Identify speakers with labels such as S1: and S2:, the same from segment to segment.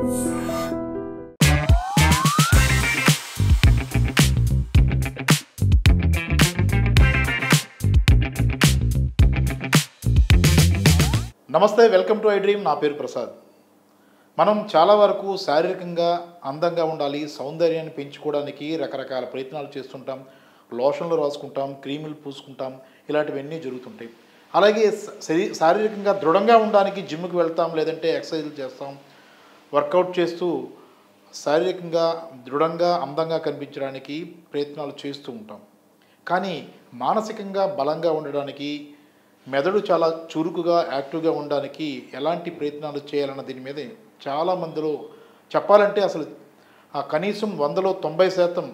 S1: నమస్తే, welcome to I dream. నా పేరు ప్రసాద్. మనం చాలా వరకు శారీరకంగా అందంగా ఉండాలి, సౌందర్యాన్ని పెంచుకోవడానికి రకరకాల ప్రయత్నాలు చేస్తుంటాం. లోషన్లు రాసుకుంటాం, క్రీములు పూసుకుంటాం, ఇలాంటివన్నీ జరుగుతుంటాయి. అలాగే శారీరకంగా దృఢంగా ఉండడానికి జిమ్కి వెళ్తాం, లేదంటే ఎక్సర్సైజులు చేస్తాం. వర్కౌట్ చేస్తూ శారీరకంగా దృఢంగా అందంగా కనిపించడానికి ప్రయత్నాలు చేస్తూ ఉంటాం. కానీ మానసికంగా బలంగా ఉండడానికి, మెదడు చాలా చురుకుగా యాక్టివ్గా ఉండడానికి ఎలాంటి ప్రయత్నాలు చేయాలన్న దీని మీద చాలామందిలో చెప్పాలంటే అసలు కనీసం 100లో 90%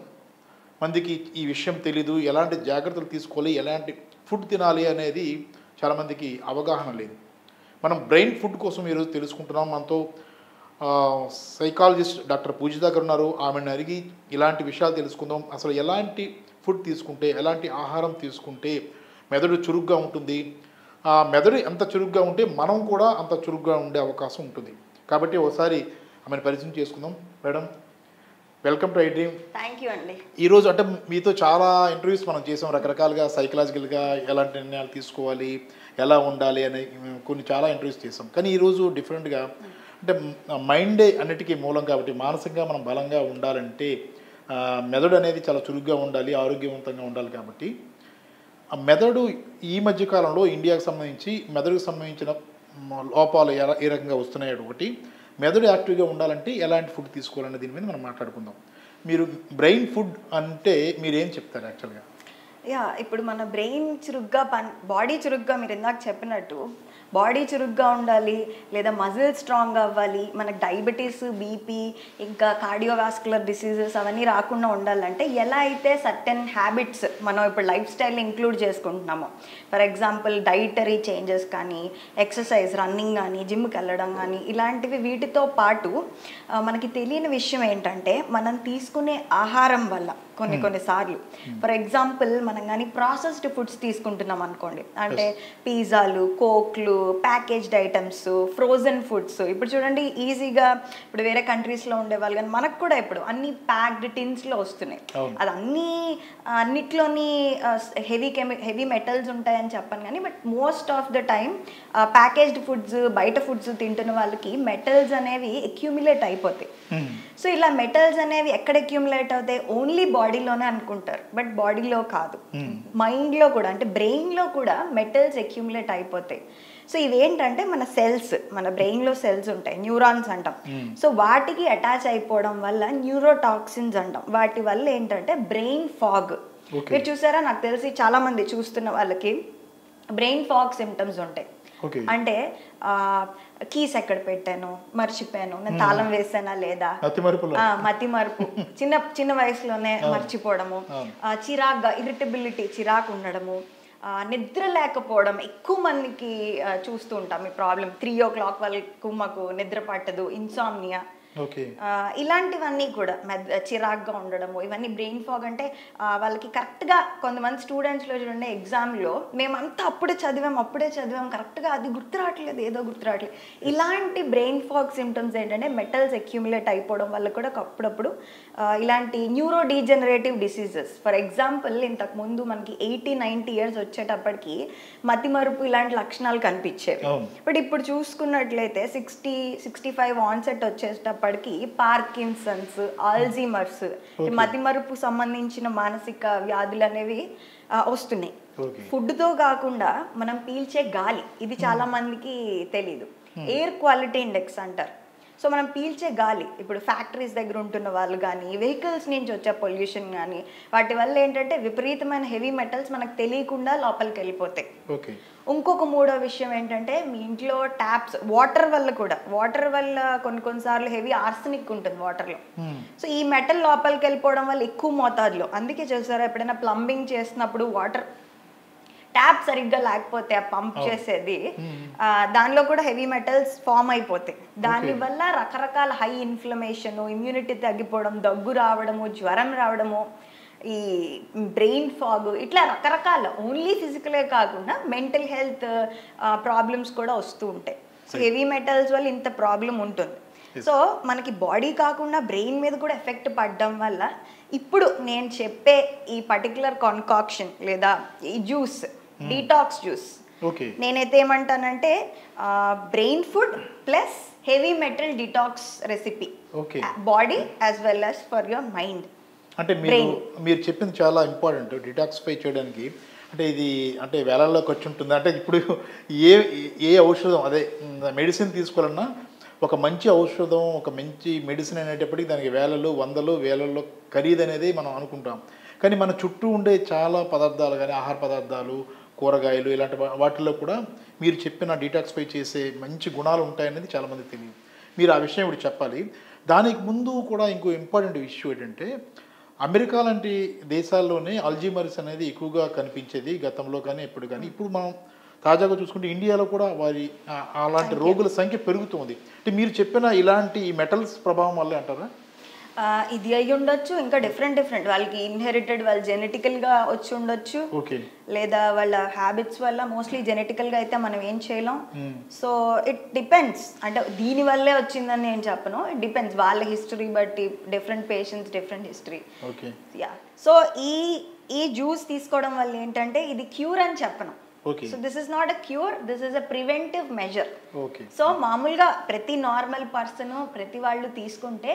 S1: మందికి ఈ విషయం తెలీదు. ఎలాంటి జాగ్రత్తలు తీసుకోవాలి, ఎలాంటి ఫుడ్ తినాలి అనేది చాలామందికి అవగాహన లేదు. మనం బ్రెయిన్ ఫుడ్ కోసం ఈరోజు తెలుసుకుంటున్నాం. మనతో సైకాలజిస్ట్ డాక్టర్ పూజిత గారు ఉన్నారు. ఆమెను అడిగి ఇలాంటి విషయాలు తెలుసుకుందాం. అసలు ఎలాంటి ఫుడ్ తీసుకుంటే, ఎలాంటి ఆహారం తీసుకుంటే మెదడు చురుగ్గా ఉంటుంది, ఆ మెదడు ఎంత చురుగ్గా ఉంటే మనం కూడా అంత చురుగ్గా ఉండే అవకాశం ఉంటుంది. కాబట్టి ఒకసారి ఆమెను పరిచయం చేసుకుందాం. Madam, welcome to I dream.
S2: Thank you అండి.
S1: ఈరోజు అంటే మీతో చాలా ఇంటర్వ్యూస్ మనం చేసాం, రకరకాలుగా సైకలాజికల్గా ఎలాంటి నిర్ణయాలు తీసుకోవాలి, ఎలా ఉండాలి అనే కొన్ని చాలా ఇంటర్వ్యూస్ చేసాం. కానీ ఈరోజు డిఫరెంట్గా అంటే మైండే అన్నిటికీ మూలం కాబట్టి మానసికంగా మనం బలంగా ఉండాలంటే మెదడు అనేది చాలా చురుగ్గా ఉండాలి, ఆరోగ్యవంతంగా ఉండాలి. కాబట్టి ఆ మెదడు ఈ మధ్యకాలంలో ఇండియాకు సంబంధించి మెదడుకు సంబంధించిన లోపాలు ఏ రకంగా వస్తున్నాయి, ఒకటి మెదడు యాక్టివ్గా ఉండాలంటే ఎలాంటి ఫుడ్ తీసుకోవాలనే దీని మీద మనం మాట్లాడుకుందాం. మీరు బ్రెయిన్ ఫుడ్ అంటే మీరు ఏం చెప్తారు యాక్చువల్గా?
S2: ఇప్పుడు మన బ్రెయిన్ చురుగ్గా బాడీ చురుగ్గా మీరు ఇందాక చెప్పినట్టు బాడీ చురుగ్గా ఉండాలి, లేదా మజిల్ స్ట్రాంగ్ అవ్వాలి, మనకు డయాబెటీస్, బీపీ, ఇంకా కార్డియోవాస్కులర్ డిసీజెస్ అవన్నీ రాకుండా ఉండాలంటే ఎలా అయితే సర్టెన్ హ్యాబిట్స్ మనం ఇప్పుడు లైఫ్ స్టైల్ ఇంక్లూడ్ చేసుకుంటున్నాము. ఫర్ ఎగ్జాంపుల్ డైటరీ చేంజెస్ కానీ, ఎక్సర్సైజ్, రన్నింగ్ కానీ, జిమ్కి వెళ్ళడం కానీ, ఇలాంటివి వీటితో పాటు మనకి తెలియని విషయం ఏంటంటే మనం తీసుకునే ఆహారం వల్ల కొన్నిసార్లు ఫర్ ఎగ్జాంపుల్ మనం కానీ ప్రాసెస్డ్ ఫుడ్స్ తీసుకుంటున్నాం అనుకోండి, అంటే పిజ్జాలు, కోక్లు, ప్యాకేజ్డ్ ఐటమ్స్, ఫ్రోజన్ ఫుడ్స్. ఇప్పుడు చూడండి, ఈజీగా ఇప్పుడు వేరే కంట్రీస్లో ఉండేవాళ్ళు కానీ మనకు కూడా ఇప్పుడు అన్ని ప్యాక్డ్ టిన్స్లో వస్తున్నాయి. అది అన్నిట్లోని హెవీ మెటల్స్ ఉంటాయని చెప్పాను కానీ, but most of the time packaged foods, బయట ఫుడ్స్ తింటున్న వాళ్ళకి మెటల్స్ అనేవి అక్యూములేట్ అయిపోతాయి. సో ఇలా మెటల్స్ అనేవి ఎక్కడ అక్యూములేట్ అవుతాయి? ఓన్లీ బాడీలోనే అనుకుంటారు, బట్ బాడీలో కాదు, మైండ్లో కూడా, అంటే బ్రెయిన్లో కూడా మెటల్స్ అక్యూములేట్ అయిపోతాయి. సో ఇవేంటంటే మన సెల్స్, మన బ్రెయిన్లో సెల్స్ ఉంటాయి, న్యూరాన్స్ అంటాం. సో వాటికి అటాచ్ అయిపోవడం వల్ల న్యూరోటాక్సిన్స్ అంటాం. వాటి వల్ల ఏంటంటే బ్రెయిన్ ఫాగ్. మీరు చూసారా, నాకు తెలిసి చాలా మంది చూస్తున్న వాళ్ళకి బ్రెయిన్ ఫాగ్ సిమ్టమ్స్ ఉంటాయి. అంటే కీస్ ఎక్కడ పెట్టాను, మర్చిపోయాను, నేను తాళం వేసానా లేదా, మతి మరుపు, చిన్న వయసులోనే మర్చిపోవడము, చిరాగ్గా ఇరిటబిలిటీ, చిరాకు ఉండడము, నిద్ర లేకపోవడం. ఎక్కువ మందికి చూస్తూ ఉంటాం ఈ ప్రాబ్లం. 3 o'clock వరకు మాకు నిద్ర పట్టదు, ఇన్సామ్నియా, ఇలాంటివన్నీ కూడా చిరాగ్గా ఉండడము, ఇవన్నీ బ్రెయిన్ ఫాగ్. అంటే వాళ్ళకి కరెక్ట్గా కొంతమంది స్టూడెంట్స్లో చూడండి, ఎగ్జామ్లో మేమంతా అప్పుడే చదివాం కరెక్ట్గా అది గుర్తురావట్లేదు, ఏదో గుర్తురావట్లేదు. ఇలాంటి బ్రెయిన్ ఫాగ్ సిమ్టమ్స్ ఏంటంటే మెటల్స్ అక్యూములేట్ అయిపోవడం వల్ల కూడా అప్పుడప్పుడు ఇలాంటి neuro degenerative diseases. For example, ఇంతకుముందు మనకి 80-90 years వచ్చేటప్పటికి మతిమరుపు ఇలాంటి లక్షణాలు కనిపించేవి. బట్ ఇప్పుడు చూసుకున్నట్లయితే 60-65 ఆన్సెట్ వచ్చేటప్పటికి పార్కిన్సన్స్, ఆల్జీమర్స్, మతిమరుపు సంబంధించిన మానసిక వ్యాధులు అనేవి వస్తున్నాయి. ఫుడ్తో కాకుండా మనం పీల్చే గాలి, ఇది చాలా మందికి తెలీదు. ఎయిర్ క్వాలిటీ ఇండెక్స్ అంటారు. సో మనం పీల్చే గాలి, ఇప్పుడు ఫ్యాక్టరీస్ దగ్గర ఉంటున్న వాళ్ళు కానీ, వెహికల్స్ నుంచి వచ్చే పొల్యూషన్ కానీ, వాటి వల్ల ఏంటంటే విపరీతమైన హెవీ మెటల్స్ మనకు తెలియకుండా లోపలికి వెళ్ళిపోతాయి. ఇంకొక మూడో విషయం ఏంటంటే, మీ ఇంట్లో ట్యాప్స్, వాటర్ వల్ల కొన్నిసార్లు హెవీ ఆర్సెనిక్ ఉంటుంది వాటర్లో. సో ఈ మెటల్ లోపలికి వెళ్ళిపోవడం వల్ల ఎక్కువ మోతాదులో, అందుకే చూసారా ఎప్పుడైనా ప్లంబింగ్ చేసినప్పుడు వాటర్ ట్యాప్ సరిగ్గా లేకపోతే ఆ పంప్ చేసేది దానిలో కూడా హెవీ మెటల్స్ ఫామ్ అయిపోతాయి. దానివల్ల రకరకాల హై ఇన్ఫ్లమేషన్, ఇమ్యూనిటీ తగ్గిపోవడం, దగ్గు రావడము, జ్వరం రావడము, ఈ బ్రెయిన్ ఫాగ్, ఇట్లా రకరకాల ఓన్లీ ఫిజికలే కాకుండా మెంటల్ హెల్త్ ప్రాబ్లమ్స్ కూడా వస్తూ ఉంటాయి. సో హెవీ మెటల్స్ వల్ల ఇంత ప్రాబ్లం ఉంటుంది. సో మనకి బాడీ కాకుండా బ్రెయిన్ మీద కూడా ఎఫెక్ట్ పడడం వల్ల ఇప్పుడు నేను చెప్పే ఈ పర్టికులర్ కాన్కాక్షన్ లేదా ఈ జ్యూస్ డీటాక్స్ జ్యూస్
S1: ఓకే
S2: నేనైతే ఏమంటానంటే brain food plus heavy metal detox recipe
S1: okay
S2: body as well as for your mind.
S1: అంటే మీరు చెప్పింది చాలా ఇంపార్టెంట్ డిటాక్సిఫై చేయడానికి. అంటే ఇది అంటే వేలల్లో ఖర్చు ఉంటుంది. అంటే ఇప్పుడు ఏ ఏ ఔషధం అదే మెడిసిన్ తీసుకోవాలన్నా ఒక మంచి ఔషధం ఒక మంచి మెడిసిన్ అనేటప్పటికి దానికి వేలలు వందలు వేలల్లో ఖరీదు అనేది మనం అనుకుంటాం. కానీ మన చుట్టూ ఉండే చాలా పదార్థాలు కానీ ఆహార పదార్థాలు కూరగాయలు ఇలాంటి వాటిల్లో కూడా మీరు చెప్పిన డీటాక్సిఫై చేసే మంచి గుణాలు ఉంటాయనేది చాలామంది తెలియదు. మీరు ఆ విషయం ఇప్పుడు చెప్పాలి. దానికి ముందు కూడా ఇంకో ఇంపార్టెంట్ ఇష్యూ ఏంటంటే అమెరికా లాంటి దేశాల్లోనే అల్జీమర్స్ అనేది ఎక్కువగా కనిపించేది గతంలో కానీ ఎప్పుడు కానీ. ఇప్పుడు మనం తాజాగా చూసుకుంటే ఇండియాలో కూడా వారి అలాంటి రోగుల సంఖ్య పెరుగుతుంది. అంటే మీరు చెప్పిన ఇలాంటి మెటల్స్ ప్రభావం వల్లే అంటారా?
S2: ఇది అయ్యి ఉండొచ్చు, ఇంకా డిఫరెంట్ వాళ్ళకి ఇన్హెరిటెడ్ వాళ్ళు జెనెటికల్గా వచ్చి ఉండొచ్చు, లేదా వాళ్ళ హ్యాబిట్స్ వల్ల. మోస్ట్లీ జెనెటికల్గా అయితే మనం ఏం చేయలేం. So it depends. అంటే దీని వల్లే వచ్చిందని నేను చెప్పను, ఇట్ డిపెండ్స్ వాళ్ళ హిస్టరీ బట్టి. Different patients different history. Yeah. So ఈ జ్యూస్ తీసుకోవడం వల్ల ఏంటంటే ఇది క్యూర్ అని చెప్పను. So this is not a cure, this is a preventive measure. So మామూలుగా ప్రతి నార్మల్ పర్సన్ ప్రతి వాళ్ళు తీసుకుంటే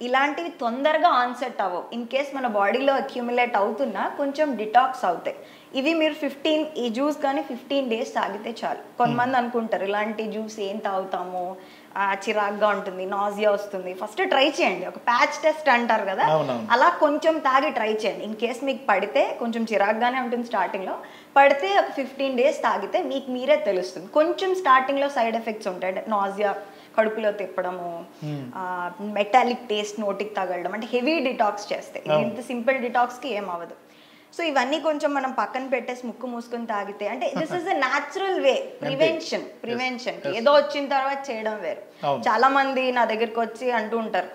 S2: ఇలాంటివి తొందరగా ఆన్సెట్ అవ్వవు. ఇన్ కేస్ మన బాడీలో అక్యూములేట్ అవుతున్నా కొంచెం డిటాక్స్ అవుతాయి. ఇవి మీరు ఈ జ్యూస్ కానీ 15 days తాగితే చాలు. కొంతమంది అనుకుంటారు ఇలాంటి జ్యూస్ ఏం తాగుతాము, చిరాగ్గా ఉంటుంది, నాజియా వస్తుంది. ఫస్ట్ ట్రై చేయండి, ఒక ప్యాచ్ టెస్ట్ అంటారు కదా, అలా కొంచెం తాగి ట్రై చేయండి. ఇన్ కేస్ మీకు పడితే కొంచెం చిరాగ్గానే ఉంటుంది స్టార్టింగ్లో, పడితే ఒక 15 days తాగితే మీకు మీరే తెలుస్తుంది. కొంచెం స్టార్టింగ్లో సైడ్ ఎఫెక్ట్స్ ఉంటాయి, నాజియా, కడుపులో తిప్పడము, మెటాలిక్ టేస్ట్ నోటికి తగలడం, అంటే హెవీ డిటాక్స్ చేస్తాయి. ఇంత సింపుల్ డిటాక్స్కి ఏం అవ్వదు. సో ఇవన్నీ కొంచెం మనం పక్కన పెట్టేసి ముక్కు మూసుకొని తాగితే, అంటే this is a natural way. Prevention ఏదో వచ్చిన తర్వాత చేయడం వేరు. చాలా మంది నా దగ్గరికి వచ్చి అంటూ ఉంటారు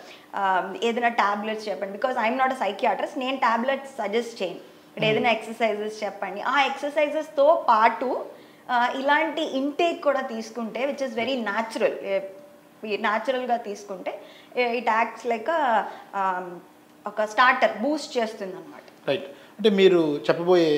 S2: ఏదైనా టాబ్లెట్స్ చెప్పండి, because I'm not a psychiatrist. నేను టాబ్లెట్స్ సజెస్ట్ చేయను. ఇప్పుడు ఏదైనా ఎక్సర్సైజెస్ చెప్పండి, ఆ ఎక్సర్సైజెస్తో పాటు ఇలాంటి ఇంటేక్ కూడా తీసుకుంటే విచ్ ఇస్ వెరీ న్యాచురల్గా తీసుకుంటే ఇట్ యాక్ట్స్ లైక్ ఒక స్టార్టర్, బూస్ట్ చేస్తుంది అనమాట.
S1: రైట్. అంటే మీరు చెప్పబోయే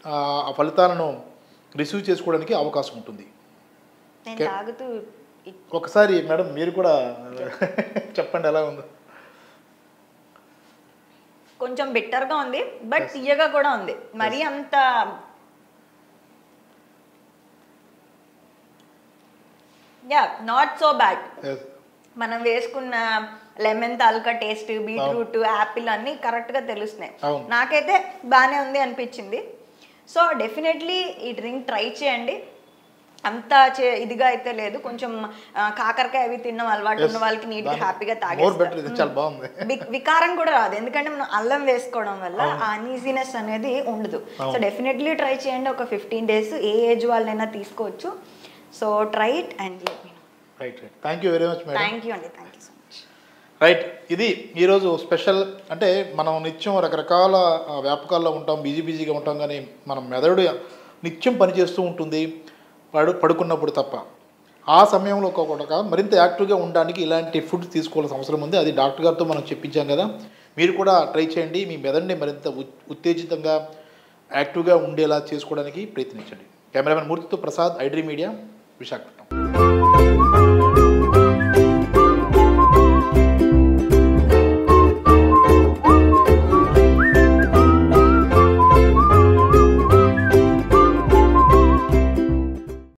S1: ఆ ఫలితాలను రిసీవ్ చేసుకోవడానికి అవకాశం ఉంటుంది.
S2: నేను తాగుతూ
S1: ఒకసారి మేడం మీరు కూడా చెప్పండి ఎలా ఉందో.
S2: కొంచెం బిట్టర్గా ఉంది, బట్ తీయగా కూడా ఉంది. మరీ అంత నాట్ సో బ్యాడ్. మనం వేసుకున్న లెమన్ తాలూకా టేస్ట్, బీట్రూట్, యాపిల్ అన్నీ కరెక్ట్గా తెలుస్తున్నాయి. నాకైతే బాగానే ఉంది అనిపించింది. సో డెఫినెట్లీ ఈ డ్రింక్ ట్రై చేయండి. అంత ఇదిగా అయితే లేదు, కొంచెం కాకరకాయ అవి తిన్న అలవాటు ఉన్న వాళ్ళకి నీట్గా హ్యాపీగా తాగేస్తారు. వికారం కూడా రాదు, ఎందుకంటే మనం అల్లం వేసుకోవడం వల్ల ఆ అన్ఈజీనెస్ అనేది ఉండదు. సో డెఫినెట్లీ ట్రై చేయండి. ఒక 15 days ఏ ఏజ్ వాళ్ళైనా తీసుకోవచ్చు. So try it and let me know.
S1: Right. Thank you very much madam.
S2: Thank you అండి. Thank you so much.
S1: Right. ఇది ఈరోజు స్పెషల్. అంటే మనం నిత్యం రకరకాల వ్యాపకాల్లో ఉంటాం, బిజీగా ఉంటాం, కానీ మనం మెదడు నిత్యం పనిచేస్తూ ఉంటుంది పడుకున్నప్పుడు తప్ప. ఆ సమయంలో ఒక్కొక్క మరింత యాక్టివ్గా ఉండడానికి ఇలాంటి ఫుడ్ తీసుకోవాల్సిన అవసరం ఉంది. అది డాక్టర్ గారితో మనం చెప్పించాం కదా. మీరు కూడా ట్రై చేయండి. మీ మెదడుని మరింత ఉత్తేజితంగా యాక్టివ్గా ఉండేలా చేసుకోవడానికి ప్రయత్నించండి. కెమెరామెన్ మూర్తితో Prasad, I dream media, Visakhapatnam.